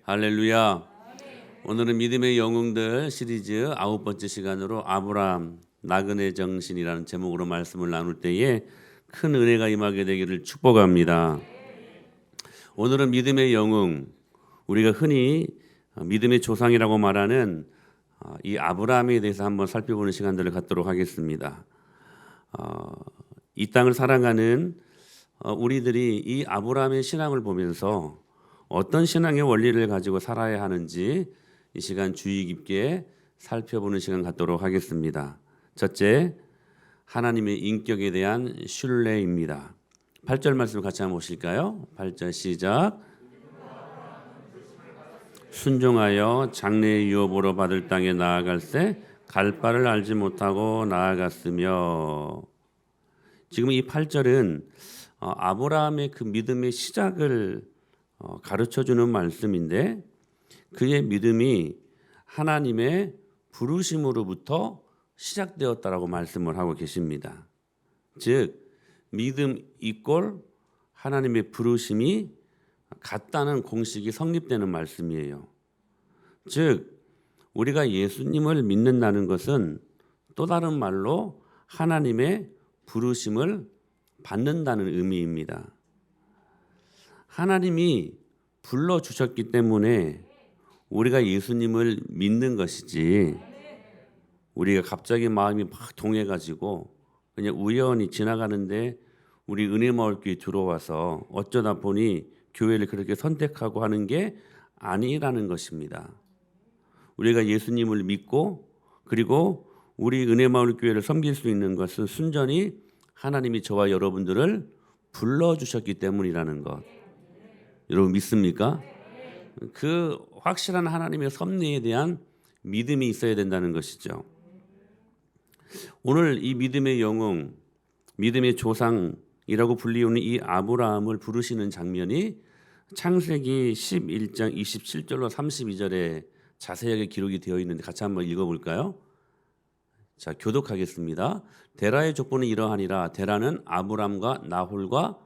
할렐루야. 오늘은 믿음의 영웅들 시리즈 9번째 시간으로 아브라함 나그네 정신이라는 제목으로 말씀을 나눌 때에 큰 은혜가 임하게 되기를 축복합니다. 오늘은 믿음의 영웅, 우리가 흔히 믿음의 조상이라고 말하는 이 아브라함에 대해서 한번 살펴보는 시간들을 갖도록 하겠습니다. 이 땅을 살아가는 우리들이 이 아브라함의 신앙을 보면서 어떤 신앙의 원리를 가지고 살아야 하는지 이 시간 주의 깊게 살펴보는 시간 갖도록 하겠습니다. 첫째, 하나님의 인격에 대한 신뢰입니다. 8절 말씀 같이 한번 보실까요? 8절 시작. 순종하여 장래의 유업으로 받을 땅에 나아갈새 갈 바를 알지 못하고 나아갔으며. 지금 이 8절은 아브라함의 그 믿음의 시작을 가르쳐주는 말씀인데, 그의 믿음이 하나님의 부르심으로부터 시작되었다라고 말씀을 하고 계십니다. 즉 믿음 이꼴 하나님의 부르심이 같다는 공식이 성립되는 말씀이에요. 즉 우리가 예수님을 믿는다는 것은 또 다른 말로 하나님의 부르심을 받는다는 의미입니다. 하나님이 불러주셨기 때문에 우리가 예수님을 믿는 것이지, 우리가 갑자기 마음이 막 동해가지고 그냥 우연히 지나가는데 우리 은혜마을교회 들어와서 어쩌다 보니 교회를 그렇게 선택하고 하는 게 아니라는 것입니다. 우리가 예수님을 믿고 그리고 우리 은혜마을교회를 섬길 수 있는 것은 순전히 하나님이 저와 여러분들을 불러주셨기 때문이라는 것. 여러분 믿습니까? 그 확실한 하나님의 섭리에 대한 믿음이 있어야 된다는 것이죠. 오늘 이 믿음의 영웅, 믿음의 조상이라고 불리우는 이 아브라함을 부르시는 장면이 창세기 11장 27절로 32절에 자세하게 기록이 되어 있는데 같이 한번 읽어볼까요? 자, 교독하겠습니다. 데라의 족보는 이러하니라. 데라는 아브람과 나홀과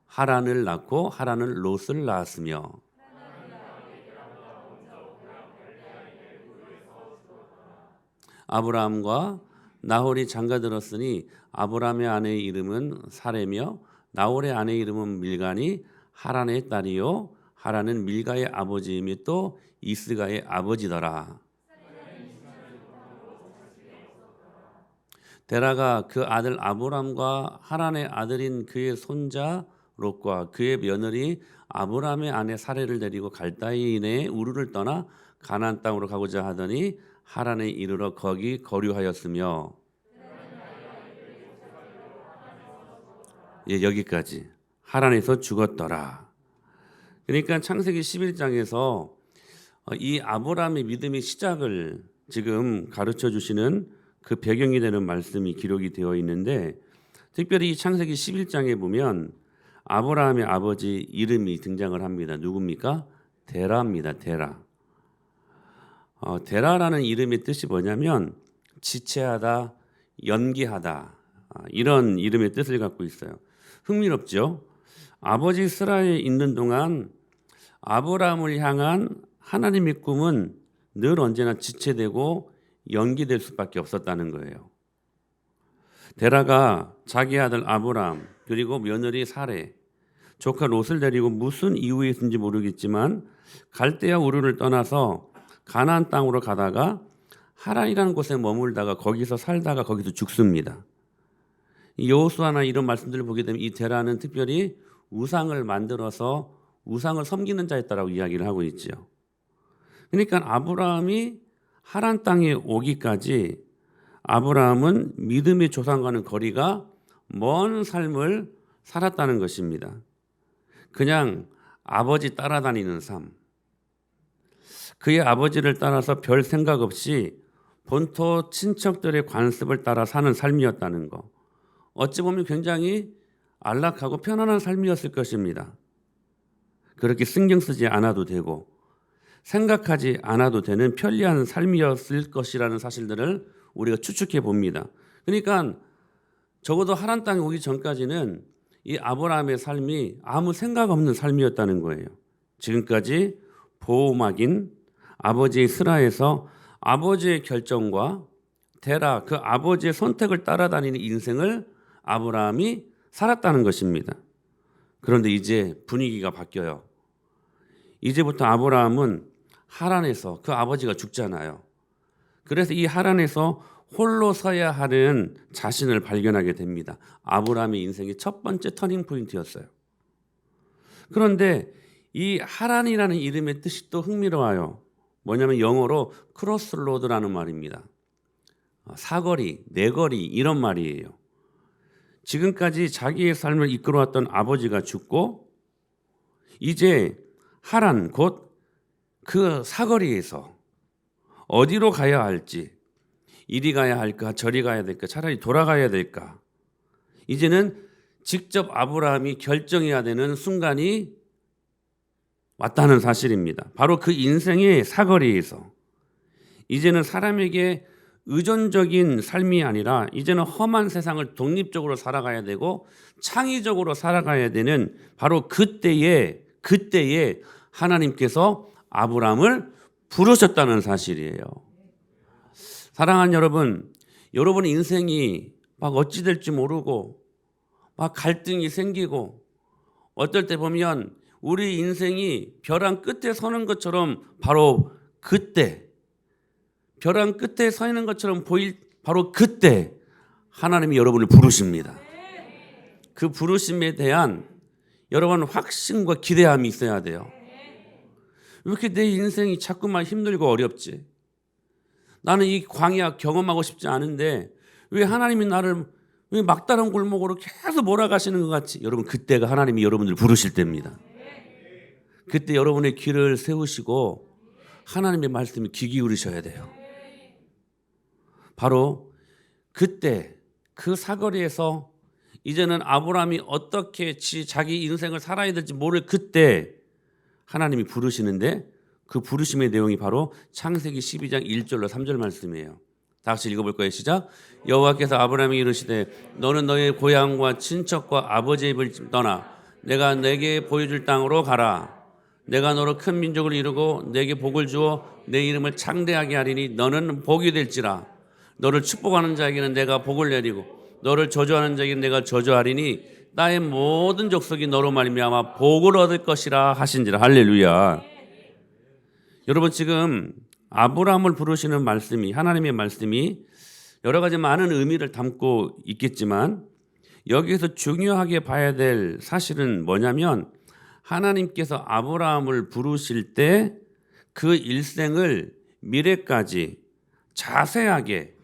하란을 낳고 하란은 롯을 낳았으며. 아브라함과 나홀이 장가들었으니 아브라함의 아내의 이름은 사레며 나홀의 아내의 이름은 밀가니 하란의 딸이요 하란은 밀가의 아버지이며 또 이스가의 아버지더라. 데라가 그 아들 아브람과 하란의 아들인 그의 손자 롯과 그의 며느리 아브람의 아내 사레를 데리고 갈다이인의 우르를 떠나 가나안 땅으로 가고자 하더니 하란에 이르러 거기 거류하였으며. 여기까지 하란에서 죽었더라. 그러니까 창세기 11장에서 이 아브람의 믿음의 시작을 지금 가르쳐 주시는 그 배경이 되는 말씀이 기록이 되어 있는데, 특별히 이 창세기 11장에 보면 아브라함의 아버지 이름이 등장을 합니다. 누굽니까? 데라입니다. 데라. 데라라는 이름의 뜻이 뭐냐면 지체하다, 연기하다, 이런 이름의 뜻을 갖고 있어요. 흥미롭죠? 아버지 스라에 있는 동안 아브라함을 향한 하나님의 꿈은 늘 언제나 지체되고 연기될 수밖에 없었다는 거예요. 데라가 자기 아들 아브람 그리고 며느리 사레, 조카 롯을 데리고 무슨 이유에 있는지 모르겠지만 갈대아 우르를 떠나서 가나안 땅으로 가다가 하란이라는 곳에 머물다가 거기서 살다가 거기서 죽습니다. 여호수아나 이런 말씀들을 보게 되면 이 데라는 특별히 우상을 만들어서 우상을 섬기는 자였다라고 이야기를 하고 있죠. 그러니까 아브라함이 하란 땅에 오기까지 아브라함은 믿음의 조상과는 거리가 먼 삶을 살았다는 것입니다. 그냥 아버지 따라다니는 삶, 그의 아버지를 따라서 별 생각 없이 본토 친척들의 관습을 따라 사는 삶이었다는 거. 어찌 보면 굉장히 안락하고 편안한 삶이었을 것입니다. 그렇게 신경 쓰지 않아도 되고 생각하지 않아도 되는 편리한 삶이었을 것이라는 사실들을 우리가 추측해 봅니다. 그러니까 적어도 하란 땅에 오기 전까지는 이 아브라함의 삶이 아무 생각 없는 삶이었다는 거예요. 지금까지 보호막인 아버지의 스라에서 아버지의 결정과 데라 그 아버지의 선택을 따라다니는 인생을 아브라함이 살았다는 것입니다. 그런데 이제 분위기가 바뀌어요. 이제부터 아브라함은 하란에서 그 아버지가 죽잖아요. 그래서 이 하란에서 홀로 서야 하는 자신을 발견하게 됩니다. 아브라함의 인생의 첫 번째 터닝 포인트였어요. 그런데 이 하란이라는 이름의 뜻이 또 흥미로워요. 뭐냐면 영어로 크로스로드라는 말입니다. 사거리, 네거리 이런 말이에요. 지금까지 자기의 삶을 이끌어왔던 아버지가 죽고 이제 하란 곧 그 사거리에서 어디로 가야 할지, 이리 가야 할까 저리 가야 될까 차라리 돌아가야 될까, 이제는 직접 아브라함이 결정해야 되는 순간이 왔다는 사실입니다. 바로 그 인생의 사거리에서 이제는 사람에게 의존적인 삶이 아니라 이제는 험한 세상을 독립적으로 살아가야 되고 창의적으로 살아가야 되는 바로 그때에 하나님께서 아브라함을 부르셨다는 사실이에요. 사랑하는 여러분, 여러분의 인생이 막 어찌 될지 모르고 막 갈등이 생기고 어떨 때 보면 우리 인생이 벼랑 끝에 서는 것처럼 바로 그때, 벼랑 끝에 서 있는 것처럼 보일 바로 그때 하나님이 여러분을 부르십니다. 그 부르심에 대한 여러분 확신과 기대함이 있어야 돼요. 왜 이렇게 내 인생이 자꾸만 힘들고 어렵지? 나는 이 광야 경험하고 싶지 않은데 왜 하나님이 나를 왜 막다른 골목으로 계속 몰아가시는 것 같지? 여러분, 그때가 하나님이 여러분들을 부르실 때입니다. 그때 여러분의 귀를 세우시고 하나님의 말씀에 귀 기울이셔야 돼요. 바로 그때 그 사거리에서 이제는 아브라함이 어떻게 자기 인생을 살아야 될지 모를 그때 하나님이 부르시는데 그 부르심의 내용이 바로 창세기 12장 1절로 3절 말씀이에요. 다 같이 읽어볼 거예요. 시작. 여호와께서 아브라함에게 이르시되 너는 너의 고향과 친척과 아버지의 집을 떠나 내가 내게 보여줄 땅으로 가라. 내가 너로 큰 민족을 이루고 내게 복을 주어 내 이름을 창대하게 하리니 너는 복이 될지라. 너를 축복하는 자에게는 내가 복을 내리고 너를 저주하는 자에게는 내가 저주하리니 나의 모든 족속이 너로 말미암아 복을 얻을 것이라 하신지라. 할렐루야. 여러분, 지금 아브라함을 부르시는 말씀이, 하나님의 말씀이 여러 가지 많은 의미를 담고 있겠지만 여기에서 중요하게 봐야 될 사실은 뭐냐면 하나님께서 아브라함을 부르실 때 그 일생을 미래까지 자세하게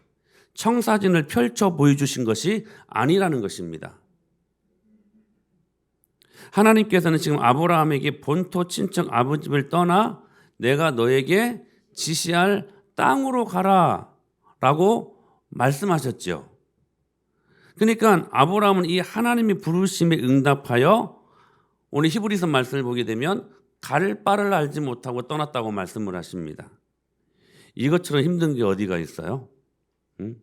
청사진을 펼쳐 보여주신 것이 아니라는 것입니다. 하나님께서는 지금 아브라함에게 본토 친척 아버지 집을 떠나 내가 너에게 지시할 땅으로 가라 라고 말씀하셨죠. 그러니까 아브라함은 이 하나님의 부르심에 응답하여 오늘 히브리서 말씀을 보게 되면 갈 바를 알지 못하고 떠났다고 말씀을 하십니다. 이것처럼 힘든 게 어디가 있어요? 응?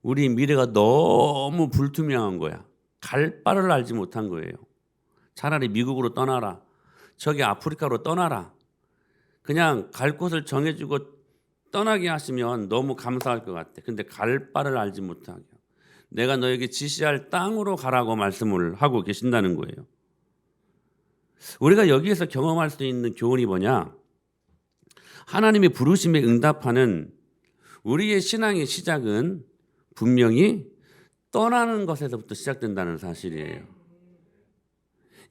우리 미래가 너무 불투명한 거야. 갈 바를 알지 못한 거예요. 차라리 미국으로 떠나라. 저기 아프리카로 떠나라. 그냥 갈 곳을 정해주고 떠나게 하시면 너무 감사할 것 같아. 근데 갈 바를 알지 못하게 내가 너에게 지시할 땅으로 가라고 말씀을 하고 계신다는 거예요. 우리가 여기에서 경험할 수 있는 교훈이 뭐냐? 하나님의 부르심에 응답하는 우리의 신앙의 시작은 분명히 떠나는 것에서부터 시작된다는 사실이에요.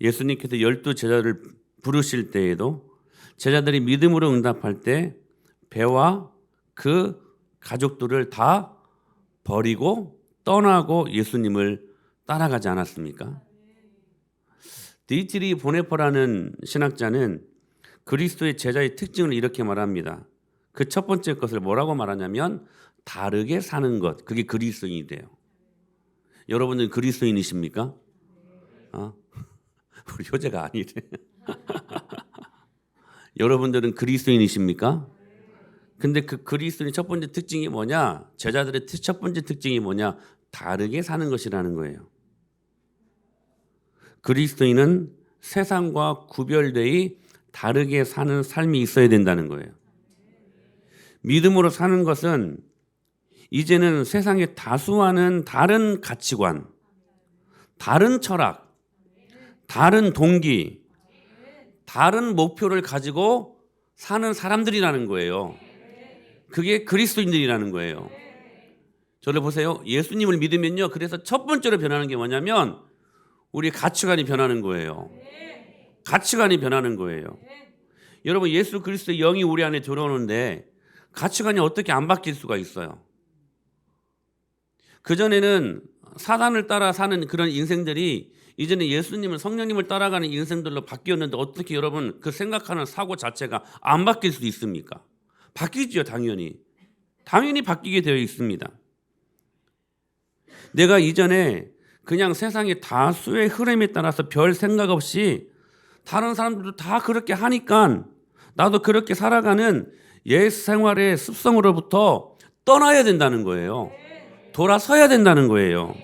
예수님께서 12 제자를 부르실 때에도 제자들이 믿음으로 응답할 때 배와 그 가족들을 다 버리고 떠나고 예수님을 따라가지 않았습니까? 디트리 보네퍼라는 신학자는 그리스도의 제자의 특징을 이렇게 말합니다. 그 첫 번째 것을 뭐라고 말하냐면 다르게 사는 것. 그게 그리스도인이 돼요. 여러분들 그리스도인이십니까? 우리 효재가 아니래. 여러분들은 그리스도인이십니까? 근데 그 그리스도인의 첫 번째 특징이 뭐냐? 제자들의 첫 번째 특징이 뭐냐? 다르게 사는 것이라는 거예요. 그리스도인은 세상과 구별되이 다르게 사는 삶이 있어야 된다는 거예요. 믿음으로 사는 것은 이제는 세상의 다수와는 다른 가치관, 다른 철학, 다른 동기, 다른 목표를 가지고 사는 사람들이라는 거예요. 그게 그리스도인들이라는 거예요. 저를 보세요. 예수님을 믿으면요. 그래서 첫 번째로 변하는 게 뭐냐면 우리 가치관이 변하는 거예요. 가치관이 변하는 거예요. 여러분, 예수 그리스도의 영이 우리 안에 들어오는데 가치관이 어떻게 안 바뀔 수가 있어요? 그전에는 사단을 따라 사는 그런 인생들이 이제는 예수님을, 성령님을 따라가는 인생들로 바뀌었는데 어떻게 여러분 그 생각하는 사고 자체가 안 바뀔 수 있습니까? 바뀌죠, 당연히. 당연히 바뀌게 되어 있습니다. 내가 이전에 그냥 세상의 다수의 흐름에 따라서 별 생각 없이 다른 사람들도 다 그렇게 하니까 나도 그렇게 살아가는 옛 생활의 습성으로부터 떠나야 된다는 거예요. 돌아서야 된다는 거예요.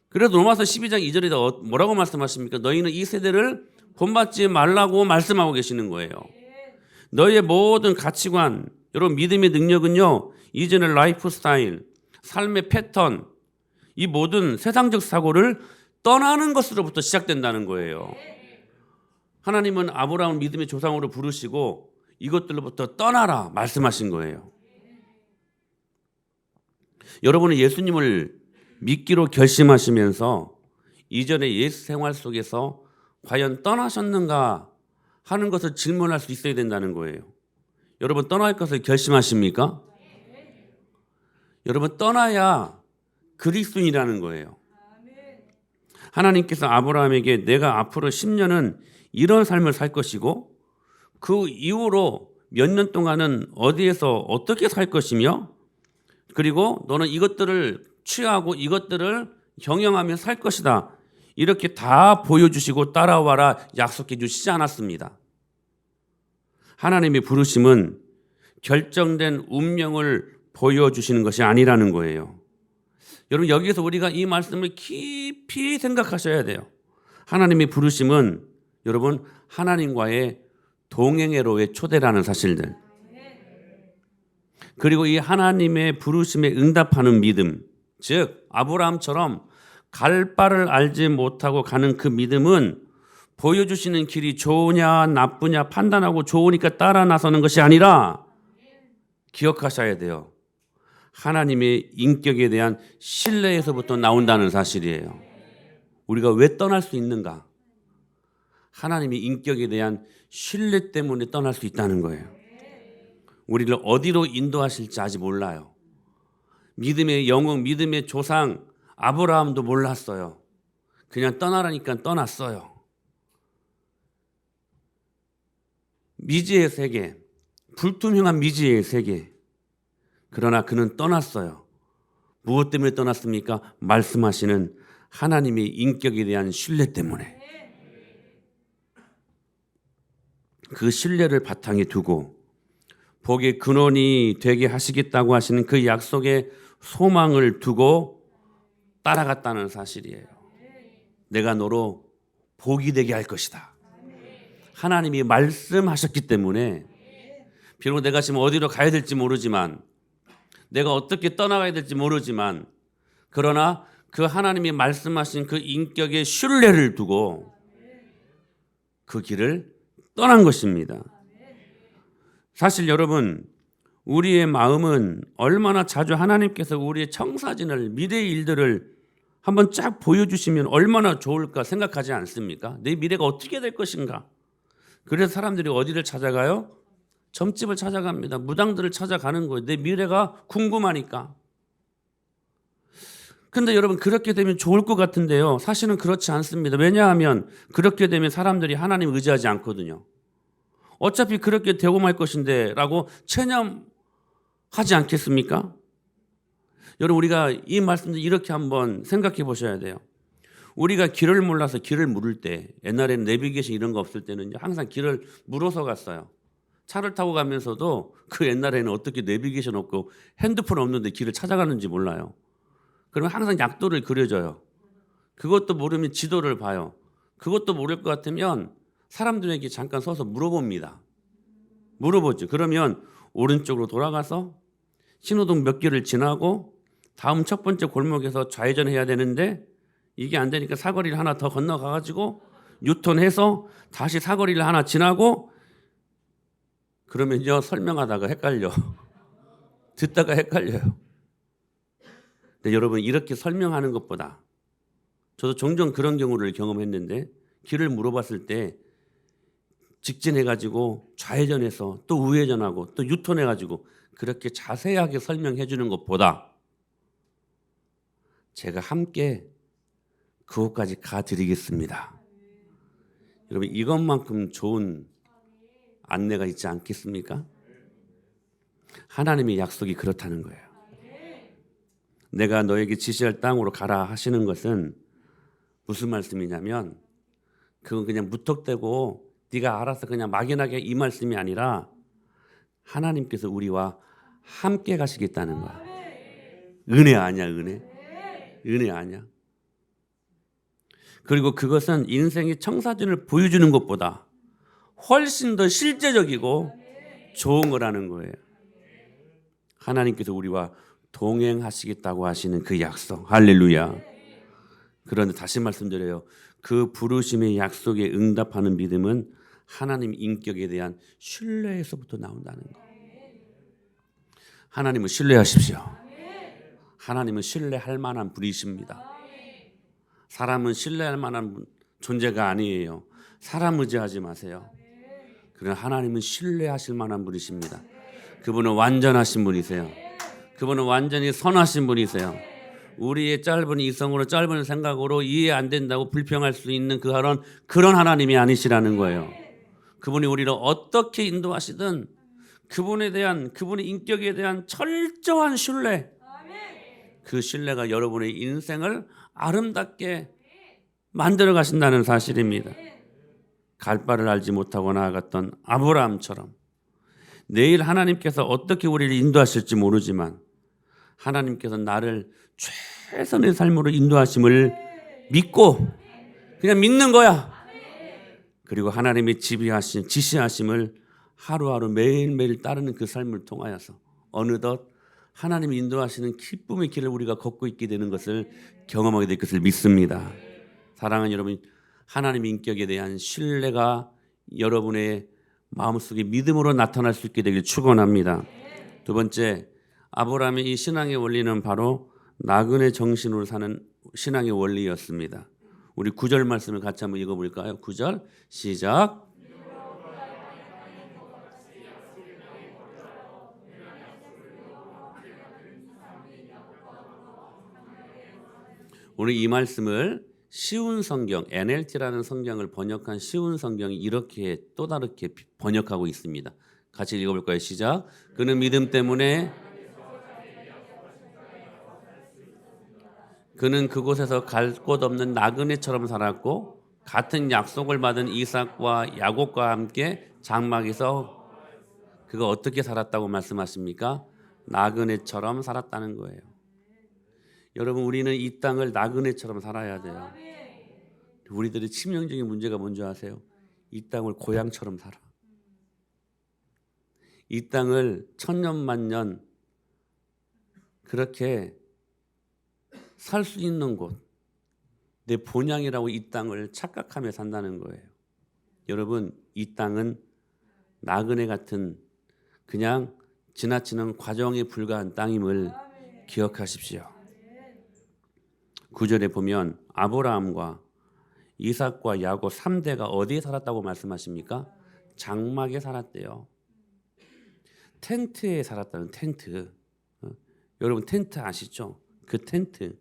그래서 로마서 12장 2절에 뭐라고 말씀하십니까? 너희는 이 세대를 본받지 말라고 말씀하고 계시는 거예요. 너희의 모든 가치관, 여러분 믿음의 능력은요, 이제는 라이프 스타일, 삶의 패턴, 이 모든 세상적 사고를 떠나는 것으로부터 시작된다는 거예요. 하나님은 아브라함을 믿음의 조상으로 부르시고 이것들로부터 떠나라 말씀하신 거예요. 여러분은 예수님을 믿기로 결심하시면서 이전의 옛 생활 속에서 과연 떠나셨는가 하는 것을 질문할 수 있어야 된다는 거예요. 여러분 떠날 것을 결심하십니까? 여러분 떠나야 그리스도인이라는 거예요. 하나님께서 아브라함에게 내가 앞으로 10년은 이런 삶을 살 것이고 그 이후로 몇 년 동안은 어디에서 어떻게 살 것이며 그리고 너는 이것들을 취하고 이것들을 경영하며 살 것이다. 이렇게 다 보여주시고 따라와라 약속해 주시지 않았습니다. 하나님의 부르심은 결정된 운명을 보여주시는 것이 아니라는 거예요. 여러분 여기서 우리가 이 말씀을 깊이 생각하셔야 돼요. 하나님의 부르심은 여러분 하나님과의 동행회로의 초대라는 사실들, 그리고 이 하나님의 부르심에 응답하는 믿음, 즉 아브라함처럼 갈 바를 알지 못하고 가는 그 믿음은 보여주시는 길이 좋으냐 나쁘냐 판단하고 좋으니까 따라 나서는 것이 아니라 기억하셔야 돼요. 하나님의 인격에 대한 신뢰에서부터 나온다는 사실이에요. 우리가 왜 떠날 수 있는가? 하나님의 인격에 대한 신뢰 때문에 떠날 수 있다는 거예요. 우리를 어디로 인도하실지 아직 몰라요. 믿음의 영웅, 믿음의 조상 아브라함도 몰랐어요. 그냥 떠나라니까 떠났어요. 미지의 세계, 불투명한 미지의 세계. 그러나 그는 떠났어요. 무엇 때문에 떠났습니까? 말씀하시는 하나님의 인격에 대한 신뢰 때문에. 그 신뢰를 바탕에 두고 복의 근원이 되게 하시겠다고 하시는 그 약속의 소망을 두고 따라갔다는 사실이에요. 내가 너로 복이 되게 할 것이다. 하나님이 말씀하셨기 때문에 비록 내가 지금 어디로 가야 될지 모르지만 내가 어떻게 떠나가야 될지 모르지만 그러나 그 하나님이 말씀하신 그 인격의 신뢰를 두고 그 길을 떠난 것입니다. 사실 여러분 우리의 마음은 얼마나 자주 하나님께서 우리의 청사진을 미래의 일들을 한번 쫙 보여주시면 얼마나 좋을까 생각하지 않습니까? 내 미래가 어떻게 될 것인가? 그래서 사람들이 어디를 찾아가요? 점집을 찾아갑니다. 무당들을 찾아가는 거예요. 내 미래가 궁금하니까. 근데 여러분 그렇게 되면 좋을 것 같은데요. 사실은 그렇지 않습니다. 왜냐하면 그렇게 되면 사람들이 하나님 의지하지 않거든요. 어차피 그렇게 되고 말 것인데 라고 체념하지 않겠습니까? 여러분 우리가 이 말씀들 이렇게 한번 생각해 보셔야 돼요. 우리가 길을 몰라서 길을 물을 때 옛날에는 내비게이션 이런 거 없을 때는 항상 길을 물어서 갔어요. 차를 타고 가면서도 그 옛날에는 어떻게 내비게이션 없고 핸드폰 없는데 길을 찾아가는지 몰라요. 그러면 항상 약도를 그려줘요. 그것도 모르면 지도를 봐요. 그것도 모를 것 같으면 사람들에게 잠깐 서서 물어봅니다. 물어보죠. 그러면 오른쪽으로 돌아가서 신호등 몇 개를 지나고 다음 첫 번째 골목에서 좌회전해야 되는데 이게 안 되니까 사거리를 하나 더 건너가가지고 유턴해서 다시 사거리를 하나 지나고 그러면요 설명하다가 헷갈려. 듣다가 헷갈려요. 근데 여러분 이렇게 설명하는 것보다 저도 종종 그런 경우를 경험했는데 길을 물어봤을 때 직진해가지고 좌회전해서 또 우회전하고 또 유턴해가지고 그렇게 자세하게 설명해 주는 것보다 제가 함께 그곳까지 가드리겠습니다. 여러분 이것만큼 좋은 안내가 있지 않겠습니까? 하나님의 약속이 그렇다는 거예요. 내가 너에게 지시할 땅으로 가라 하시는 것은 무슨 말씀이냐면 그건 그냥 무턱대고 네가 알아서 그냥 막연하게 이 말씀이 아니라 하나님께서 우리와 함께 가시겠다는 거야. 은혜 아니야, 은혜? 은혜 아니야? 그리고 그것은 인생의 청사진을 보여주는 것보다 훨씬 더 실제적이고 좋은 거라는 거예요. 하나님께서 우리와 동행하시겠다고 하시는 그 약속. 할렐루야. 그런데 다시 말씀드려요. 그 부르심의 약속에 응답하는 믿음은 하나님 인격에 대한 신뢰에서부터 나온다는 거. 하나님을 신뢰하십시오. 하나님은 신뢰할 만한 분이십니다. 사람은 신뢰할 만한 존재가 아니에요. 사람 의지하지 마세요. 그러나 하나님은 신뢰하실 만한 분이십니다. 그분은 완전하신 분이세요. 그분은 완전히 선하신 분이세요. 우리의 짧은 이성으로 짧은 생각으로 이해 안 된다고 불평할 수 있는 그런 하나님이 아니시라는 거예요. 그분이 우리를 어떻게 인도하시든 그분에 대한 그분의 인격에 대한 철저한 신뢰, 그 신뢰가 여러분의 인생을 아름답게 만들어 가신다는 사실입니다. 갈 바를 알지 못하고 나아갔던 아브라함처럼 내일 하나님께서 어떻게 우리를 인도하실지 모르지만 하나님께서 나를 최선의 삶으로 인도하심을 믿고 그냥 믿는 거야. 그리고 하나님의 지시하심을 하루하루 매일매일 따르는 그 삶을 통하여서 어느덧 하나님이 인도하시는 기쁨의 길을 우리가 걷고 있게 되는 것을 경험하게 될 것을 믿습니다. 사랑하는 여러분, 하나님의 인격에 대한 신뢰가 여러분의 마음속에 믿음으로 나타날 수 있게 되길 축원합니다. 두 번째, 아브라함의 이 신앙의 원리는 바로 나그네 정신으로 사는 신앙의 원리였습니다. 우리 9절 말씀을 같이 한번 읽어볼까요? 9절 시작. 오늘 이 말씀을 쉬운 성경, NLT라는 성경을 번역한 쉬운 성경이 이렇게 또 다르게 번역하고 있습니다. 같이 읽어볼까요? 시작. 그는 믿음 때문에 그는 그곳에서 갈 곳 없는 나그네처럼 살았고 같은 약속을 받은 이삭과 야곱과 함께 장막에서 그가 어떻게 살았다고 말씀하십니까? 나그네처럼 살았다는 거예요. 여러분 우리는 이 땅을 나그네처럼 살아야 돼요. 우리들의 치명적인 문제가 뭔지 아세요? 이 땅을 고향처럼 살아. 이 땅을 천년만년 그렇게 살 수 있는 곳, 내 본향이라고 이 땅을 착각하며 산다는 거예요. 여러분 이 땅은 나그네 같은 그냥 지나치는 과정에 불과한 땅임을 기억하십시오. 9절에 보면 아브라함과 이삭과 야곱 3대가 어디에 살았다고 말씀하십니까? 장막에 살았대요. 텐트에 살았다는 텐트. 여러분 텐트 아시죠? 그 텐트.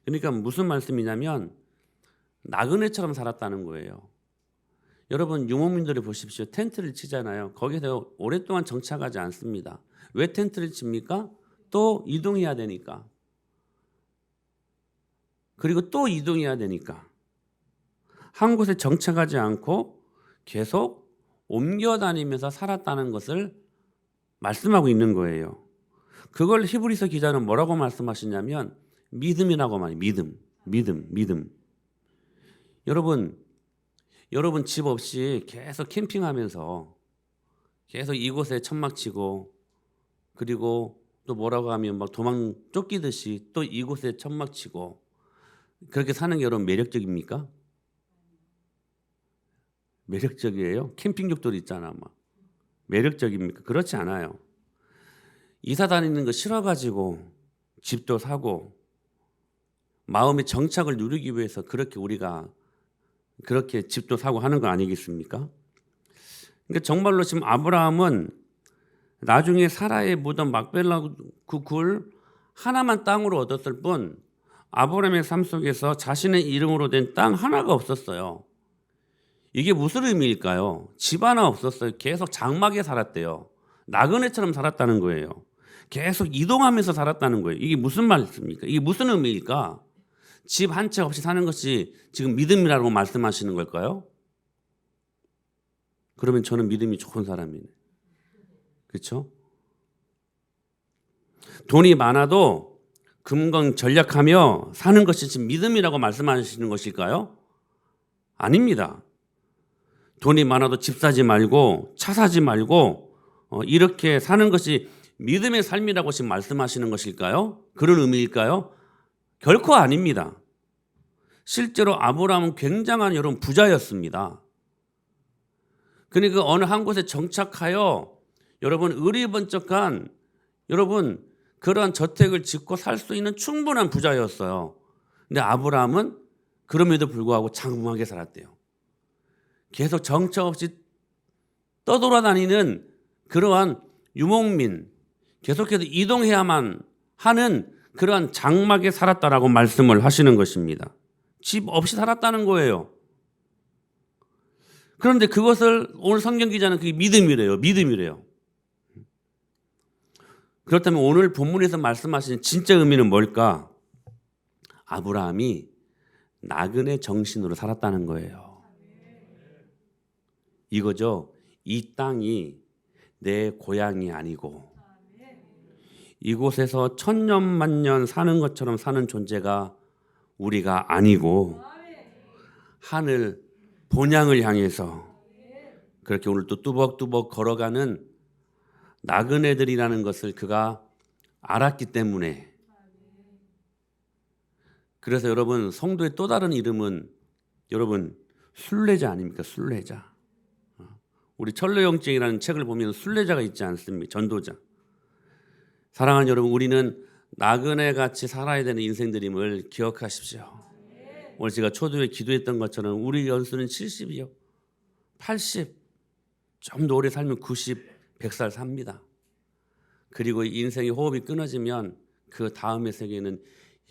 그러니까 무슨 말씀이냐면 나그네처럼 살았다는 거예요. 여러분 유목민들을 보십시오. 텐트를 치잖아요. 거기서 오랫동안 정착하지 않습니다. 왜 텐트를 칩니까? 또 이동해야 되니까. 그리고 또 이동해야 되니까. 한 곳에 정착하지 않고 계속 옮겨 다니면서 살았다는 것을 말씀하고 있는 거예요. 그걸 히브리서 기자는 뭐라고 말씀하시냐면 믿음이라고 말해요. 믿음. 여러분 여러분 집 없이 계속 캠핑하면서 계속 이곳에 천막 치고 그리고 또 뭐라고 하면 막 도망 쫓기듯이 또 이곳에 천막 치고 그렇게 사는 게 여러분 매력적입니까? 매력적이에요? 캠핑족들 있잖아 막. 매력적입니까? 그렇지 않아요. 이사 다니는 거 싫어가지고 집도 사고 마음의 정착을 누리기 위해서 그렇게 우리가 그렇게 집도 사고 하는 거 아니겠습니까? 그러니까 정말로 지금 아브라함은 나중에 사라의 무덤 막벨라 그 굴 하나만 땅으로 얻었을 뿐 아브라함의 삶 속에서 자신의 이름으로 된 땅 하나가 없었어요. 이게 무슨 의미일까요? 집 하나 없었어요. 계속 장막에 살았대요. 나그네처럼 살았다는 거예요. 계속 이동하면서 살았다는 거예요. 이게 무슨 말입니까? 이게 무슨 의미일까? 집 한 채 없이 사는 것이 지금 믿음이라고 말씀하시는 걸까요? 그러면 저는 믿음이 좋은 사람이네. 그렇죠? 돈이 많아도 금강 전략하며 사는 것이 지금 믿음이라고 말씀하시는 것일까요? 아닙니다. 돈이 많아도 집 사지 말고 차 사지 말고 이렇게 사는 것이 믿음의 삶이라고 지금 말씀하시는 것일까요? 그런 의미일까요? 결코 아닙니다. 실제로 아브라함은 굉장한 여러분 부자였습니다. 그러니까 어느 한 곳에 정착하여 여러분 의리번쩍한 여러분 그러한 저택을 짓고 살 수 있는 충분한 부자였어요. 근데 아브라함은 그럼에도 불구하고 장막에 살았대요. 계속 정처 없이 떠돌아다니는 그러한 유목민, 계속해서 이동해야만 하는 그러한 장막에 살았다라고 말씀을 하시는 것입니다. 집 없이 살았다는 거예요. 그런데 그것을 오늘 성경 기자는 그게 믿음이래요. 믿음이래요. 그렇다면 오늘 본문에서 말씀하시는 진짜 의미는 뭘까? 아브라함이 나그네 정신으로 살았다는 거예요. 이거죠. 이 땅이 내 고향이 아니고 이곳에서 천년만년 사는 것처럼 사는 존재가 우리가 아니고 하늘 본향을 향해서 그렇게 오늘 또 뚜벅뚜벅 걸어가는 나그네들이라는 것을 그가 알았기 때문에 그래서 여러분 성도의 또 다른 이름은 여러분 순례자 아닙니까? 순례자. 우리 철로영증이라는 책을 보면 순례자가 있지 않습니까? 전도자. 사랑하는 여러분, 우리는 나그네같이 살아야 되는 인생들임을 기억하십시오. 오늘 제가 초두에 기도했던 것처럼 우리 연수는 70이요, 80, 좀 더 오래 살면 90, 100살 삽니다. 그리고 인생의 호흡이 끊어지면 그 다음의 세계는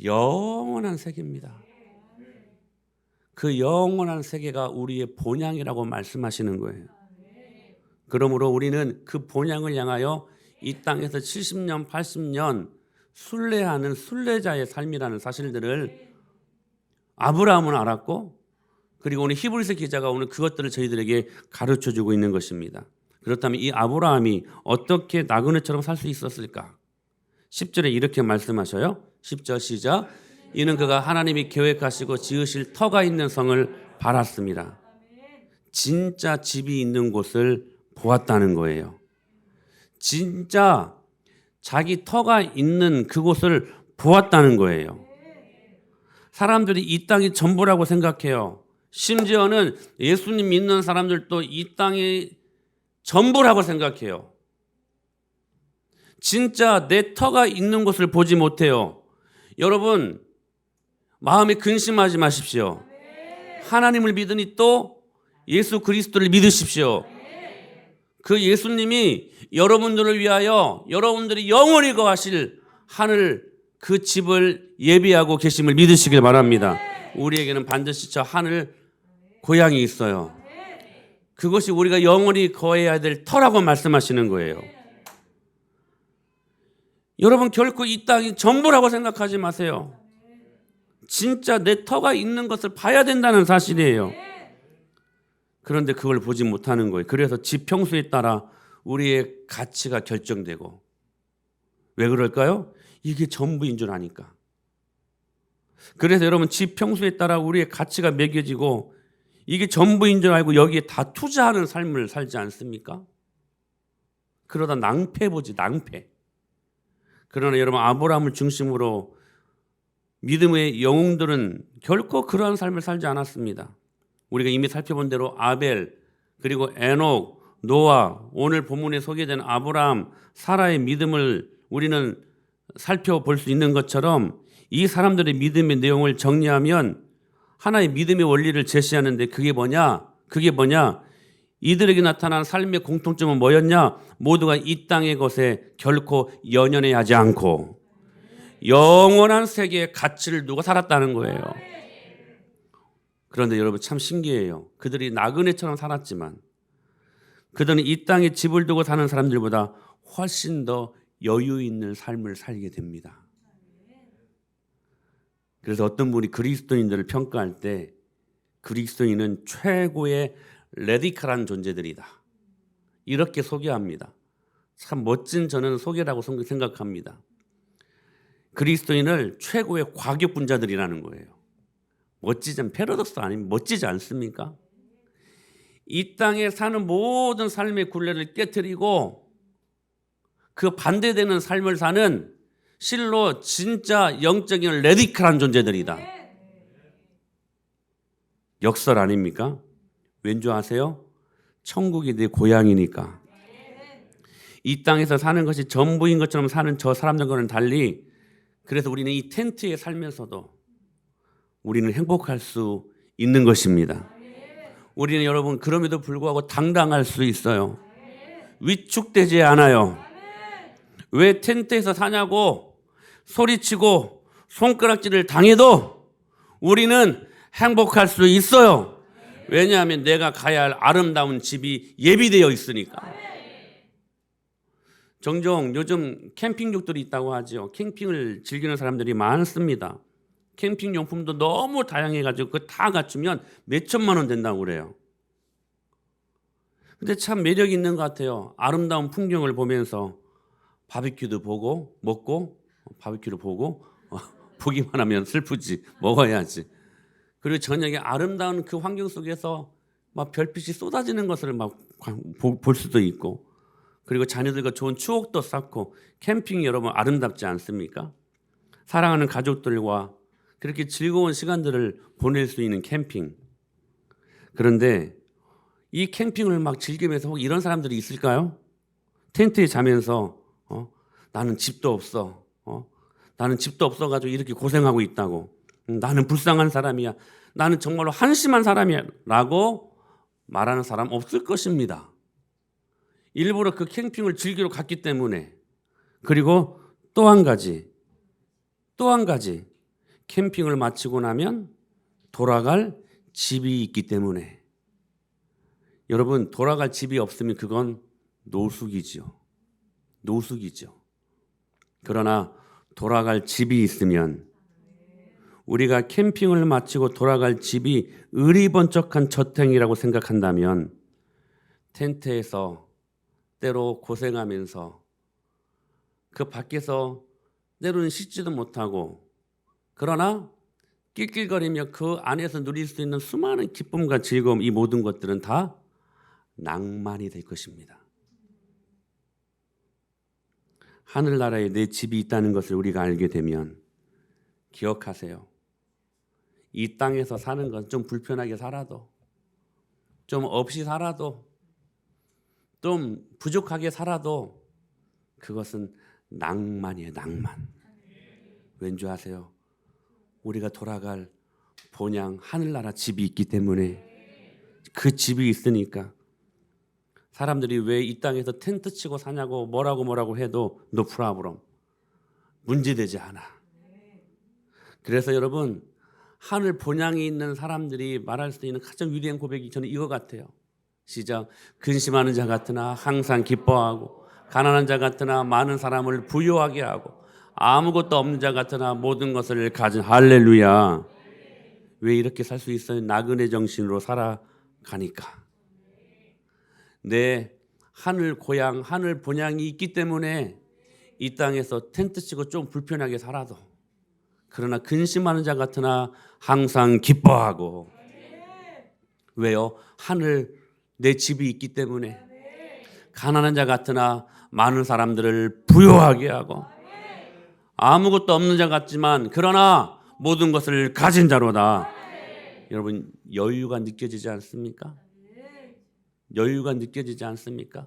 영원한 세계입니다. 그 영원한 세계가 우리의 본향이라고 말씀하시는 거예요. 그러므로 우리는 그 본향을 향하여 이 땅에서 70년, 80년 순례하는 순례자의 삶이라는 사실들을 아브라함은 알았고 그리고 오늘 히브리서 기자가 오늘 그것들을 저희들에게 가르쳐주고 있는 것입니다. 그렇다면 이 아브라함이 어떻게 나그네처럼 살 수 있었을까? 10절에 이렇게 말씀하셔요. 10절 시작. 이는 그가 하나님이 계획하시고 지으실 터가 있는 성을 바랐습니다. 진짜 집이 있는 곳을 보았다는 거예요. 진짜 자기 터가 있는 그곳을 보았다는 거예요. 사람들이 이 땅이 전부라고 생각해요. 심지어는 예수님 믿는 사람들도 이 땅이 전부라고 생각해요. 진짜 내 터가 있는 곳을 보지 못해요. 여러분 마음에 근심하지 마십시오. 하나님을 믿으니 또 예수 그리스도를 믿으십시오. 그 예수님이 여러분들을 위하여 여러분들이 영원히 거하실 하늘 그 집을 예비하고 계심을 믿으시길 바랍니다. 우리에게는 반드시 저 하늘 고향이 있어요. 그것이 우리가 영원히 거해야 될 터라고 말씀하시는 거예요. 여러분 결코 이 땅이 전부라고 생각하지 마세요. 진짜 내 터가 있는 것을 봐야 된다는 사실이에요. 그런데 그걸 보지 못하는 거예요. 그래서 집 평수에 따라 우리의 가치가 결정되고. 왜 그럴까요? 이게 전부인 줄 아니까. 그래서 여러분 집 평수에 따라 우리의 가치가 매겨지고 이게 전부인 줄 알고 여기에 다 투자하는 삶을 살지 않습니까? 그러다 낭패 보지, 낭패. 그러나 여러분, 아브라함을 중심으로 믿음의 영웅들은 결코 그러한 삶을 살지 않았습니다. 우리가 이미 살펴본 대로 아벨, 그리고 에녹, 노아, 오늘 본문에 소개된 아브라함, 사라의 믿음을 우리는 살펴볼 수 있는 것처럼 이 사람들의 믿음의 내용을 정리하면 하나의 믿음의 원리를 제시하는데 그게 뭐냐? 이들에게 나타난 삶의 공통점은 뭐였냐? 모두가 이 땅의 것에 결코 연연해하지 않고 영원한 세계의 가치를 두고 살았다는 거예요. 그런데 여러분, 참 신기해요. 그들이 나그네처럼 살았지만 그들은 이 땅에 집을 두고 사는 사람들보다 훨씬 더 여유 있는 삶을 살게 됩니다. 그래서 어떤 분이 그리스도인들을 평가할 때 그리스도인은 최고의 레디컬한 존재들이다, 이렇게 소개합니다. 참 멋진 저는 소개라고 생각합니다. 그리스도인을 최고의 과격분자들이라는 거예요. 멋지지 않, 패러독스 아니면 멋지지 않습니까? 이 땅에 사는 모든 삶의 굴레를 깨트리고 그 반대되는 삶을 사는 실로 진짜 영적인 레디컬한 존재들이다. 역설 아닙니까? 왠지 아세요? 천국이 내 고향이니까. 이 땅에서 사는 것이 전부인 것처럼 사는 저 사람들과는 달리, 그래서 우리는 이 텐트에 살면서도 우리는 행복할 수 있는 것입니다. 우리는 여러분, 그럼에도 불구하고 당당할 수 있어요. 위축되지 않아요. 왜 텐트에서 사냐고 소리치고 손가락질을 당해도 우리는 행복할 수 있어요. 왜냐하면 내가 가야 할 아름다운 집이 예비되어 있으니까. 종종 요즘 캠핑족들이 있다고 하죠. 캠핑을 즐기는 사람들이 많습니다. 캠핑 용품도 너무 다양해가지고 그거 다 갖추면 몇 천만 원 된다고 그래요. 근데 참 매력이 있는 것 같아요. 아름다운 풍경을 보면서 바비큐도 보고 먹고, 바비큐를 보고 보기만 하면 슬프지, 먹어야지. 그리고 저녁에 아름다운 그 환경 속에서 막 별빛이 쏟아지는 것을 막 볼 수도 있고, 그리고 자녀들과 좋은 추억도 쌓고. 캠핑이 여러분 아름답지 않습니까? 사랑하는 가족들과 그렇게 즐거운 시간들을 보낼 수 있는 캠핑. 그런데 이 캠핑을 막 즐기면서 혹 이런 사람들이 있을까요? 텐트에 자면서 나는 집도 없어. 나는 집도 없어가지고 이렇게 고생하고 있다고. 나는 불쌍한 사람이야. 나는 정말로 한심한 사람이야. 라고 말하는 사람 없을 것입니다. 일부러 그 캠핑을 즐기러 갔기 때문에. 그리고 또 한 가지. 캠핑을 마치고 나면 돌아갈 집이 있기 때문에. 여러분, 돌아갈 집이 없으면 그건 노숙이죠. 그러나 돌아갈 집이 있으면, 우리가 캠핑을 마치고 돌아갈 집이 의리번쩍한 저택이라고 생각한다면 텐트에서 때로 고생하면서 그 밖에서 때로는 씻지도 못하고, 그러나 낄낄거리며 그 안에서 누릴 수 있는 수많은 기쁨과 즐거움, 이 모든 것들은 다 낭만이 될 것입니다. 하늘나라에 내 집이 있다는 것을 우리가 알게 되면 기억하세요. 이 땅에서 사는 건 좀 불편하게 살아도, 좀 없이 살아도, 좀 부족하게 살아도 그것은 낭만이에요, 낭만. 왠지 아세요? 우리가 돌아갈 본향 하늘나라 집이 있기 때문에, 그 집이 있으니까. 사람들이 왜 이 땅에서 텐트 치고 사냐고 뭐라고 해도 no problem, 문제되지 않아. 그래서 여러분, 하늘 본향이 있는 사람들이 말할 수 있는 가장 위대한 고백이 저는 이거 같아요. 시작. 근심하는 자 같으나 항상 기뻐하고, 가난한 자 같으나 많은 사람을 부유하게 하고, 아무것도 없는 자 같으나 모든 것을 가진. 할렐루야. 왜 이렇게 살 수 있어요? 나그네 정신으로 살아가니까. 내 하늘 고향, 하늘 본향이 있기 때문에 이 땅에서 텐트 치고 좀 불편하게 살아도, 그러나 근심하는 자 같으나 항상 기뻐하고. 왜요? 하늘 내 집이 있기 때문에. 가난한 자 같으나 많은 사람들을 부유하게 하고 아무것도 없는 자 같지만 그러나 모든 것을 가진 자로다. 여러분 여유가 느껴지지 않습니까? 여유가 느껴지지 않습니까?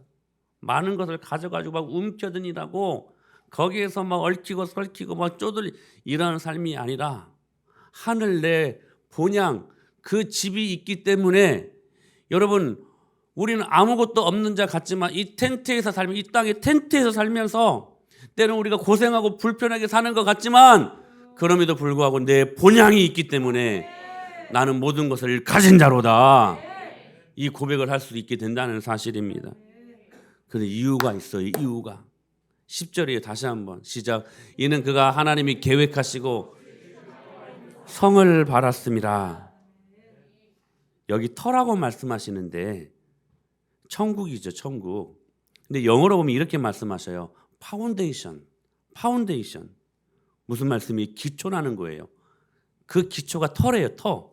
많은 것을 가져가지고 막 움켜드니라고 거기에서 막 얽히고 설키고 막 쪼들 이러는 삶이 아니라 하늘 내 본향 그 집이 있기 때문에 여러분 우리는 아무것도 없는 자 같지만 이 텐트에서 살면 이 땅의 텐트에서 살면서 때로는 우리가 고생하고 불편하게 사는 것 같지만 그럼에도 불구하고 내 본향이 있기 때문에 나는 모든 것을 가진 자로다. 이 고백을 할 수 있게 된다는 사실입니다. 그런데 이유가 있어요. 이유가 10절이에요. 다시 한번 시작. 이는 그가 하나님이 계획하시고 성을 바랐습니다. 여기 터라고 말씀하시는데 천국이죠. 천국. 근데 영어로 보면 이렇게 말씀하셔요. 파운데이션. 파운데이션. 무슨 말씀이? 기초라는 거예요. 그 기초가 터래요. 터.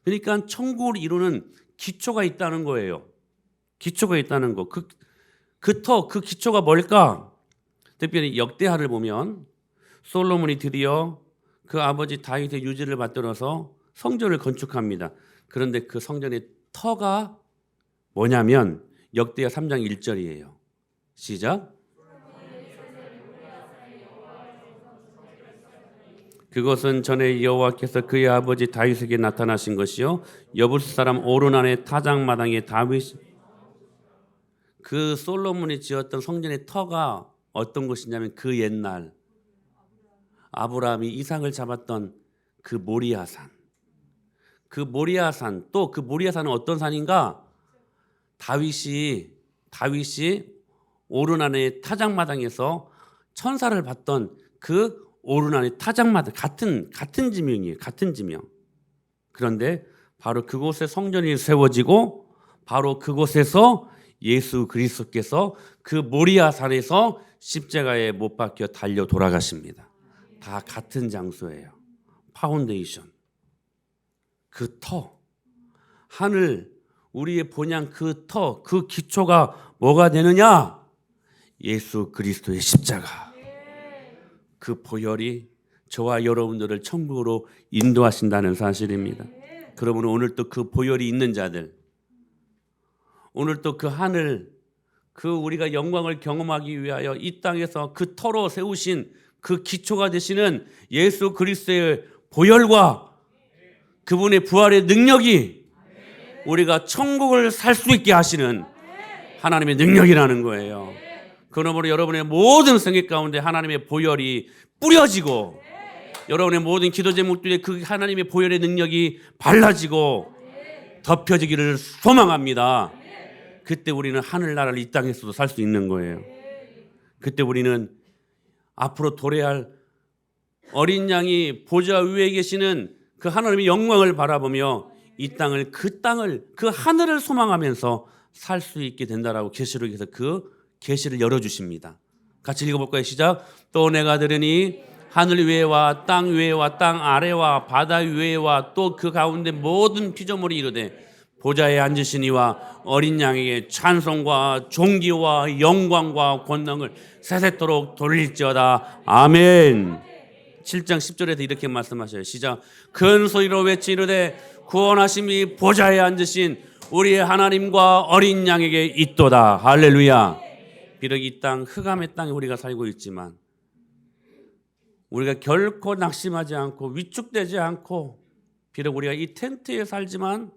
그러니까 천국을 이루는 기초가 있다는 거예요. 기초가 있다는 거. 그 기초가 뭘까? 특별히 역대하를 보면 솔로몬이 드디어 그 아버지 다윗의 유지를 받들어서 성전을 건축합니다. 그런데 그 성전의 터가 뭐냐면 역대하 3장 1절이에요. 시작. 그것은 전에 여호와께서 그의 아버지 다윗에게 나타나신 것이요 여부스 사람 오르난의 타작마당에 다윗 그 솔로몬이 지었던 성전의 터가 어떤 것이냐면 그 옛날 아브라함이 이삭을 잡았던 그 모리아산. 그 모리아산 또 그 모리아산은 어떤 산인가? 다윗이 오르난의 타작마당에서 천사를 봤던 그 오르난의 타작마당 같은 지명이에요. 같은 지명. 그런데 바로 그곳에 성전이 세워지고 바로 그곳에서 예수 그리스도께서 그 모리아산에서 십자가에 못 박혀 달려 돌아가십니다. 다 같은 장소예요. 파운데이션. 그 터. 하늘 우리의 본향 그 터, 그 기초가 뭐가 되느냐? 예수 그리스도의 십자가. 그 보혈이 저와 여러분들을 천국으로 인도하신다는 사실입니다. 그러면 오늘 또 그 보혈이 있는 자들, 오늘 또 그 하늘, 그 우리가 영광을 경험하기 위하여 이 땅에서 그 터로 세우신 그 기초가 되시는 예수 그리스도의 보혈과 그분의 부활의 능력이 우리가 천국을 살 수 있게 하시는 하나님의 능력이라는 거예요. 그러므로 여러분의 모든 생애 가운데 하나님의 보혈이 뿌려지고 여러분의 모든 기도 제목들에 그 하나님의 보혈의 능력이 발라지고 덮여지기를 소망합니다. 그때 우리는 하늘나라를 이 땅에서도 살 수 있는 거예요. 그때 우리는 앞으로 도래할 어린 양이 보좌 위에 계시는 그 하나님의 영광을 바라보며 이 땅을 그 하늘을 소망하면서 살 수 있게 된다라고 계시록에서 그 계시를 열어주십니다. 같이 읽어볼까요? 시작. 또 내가 들으니 하늘 위에와 땅 위에와 땅 아래와 바다 위에와 또 그 가운데 모든 피조물이 이르되 보좌에 앉으신 이와 어린 양에게 찬송과 존귀와 영광과 권능을 세세토록 돌릴지어다. 아멘. 7장 10절에도 이렇게 말씀하셔요. 시작. 큰 소리로 외치 이르되 구원하심이 보좌에 앉으신 우리의 하나님과 어린 양에게 있도다. 할렐루야. 비록 이 땅 흑암의 땅에 우리가 살고 있지만 우리가 결코 낙심하지 않고 위축되지 않고 비록 우리가 이 텐트에 살지만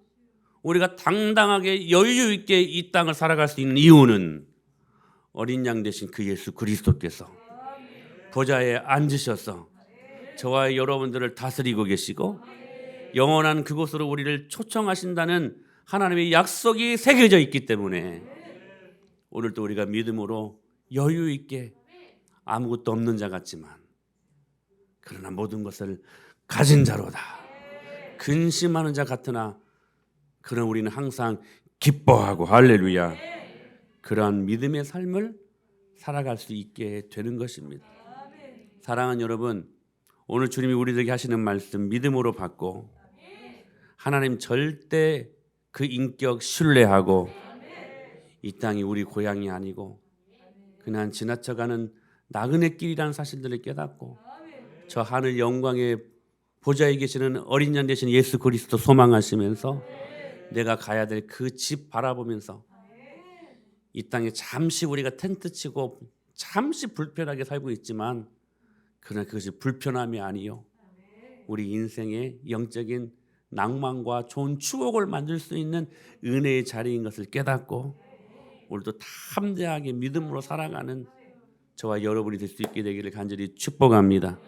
우리가 당당하게 여유 있게 이 땅을 살아갈 수 있는 이유는 어린 양 되신 그 예수 그리스도께서 보좌에 앉으셔서 저와 여러분들을 다스리고 계시고 영원한 그곳으로 우리를 초청하신다는 하나님의 약속이 새겨져 있기 때문에 오늘도 우리가 믿음으로 여유 있게 아무것도 없는 자 같지만 그러나 모든 것을 가진 자로다. 근심하는 자 같으나 그러나 우리는 항상 기뻐하고 할렐루야. 그러한 믿음의 삶을 살아갈 수 있게 되는 것입니다. 사랑하는 여러분, 오늘 주님이 우리들에게 하시는 말씀 믿음으로 받고 하나님 절대 그 인격 신뢰하고 이 땅이 우리 고향이 아니고 그냥 지나쳐가는 나그네 길이라는 사실들을 깨닫고 저 하늘 영광의 보좌에 계시는 어린 양 되신 예수 그리스도 소망하시면서 내가 가야 될 그 집 바라보면서 이 땅에 잠시 우리가 텐트 치고 잠시 불편하게 살고 있지만 그러나 그것이 불편함이 아니요 우리 인생의 영적인 낭만과 좋은 추억을 만들 수 있는 은혜의 자리인 것을 깨닫고 오늘도 담대하게 믿음으로 살아가는 저와 여러분이 될 수 있게 되기를 간절히 축복합니다.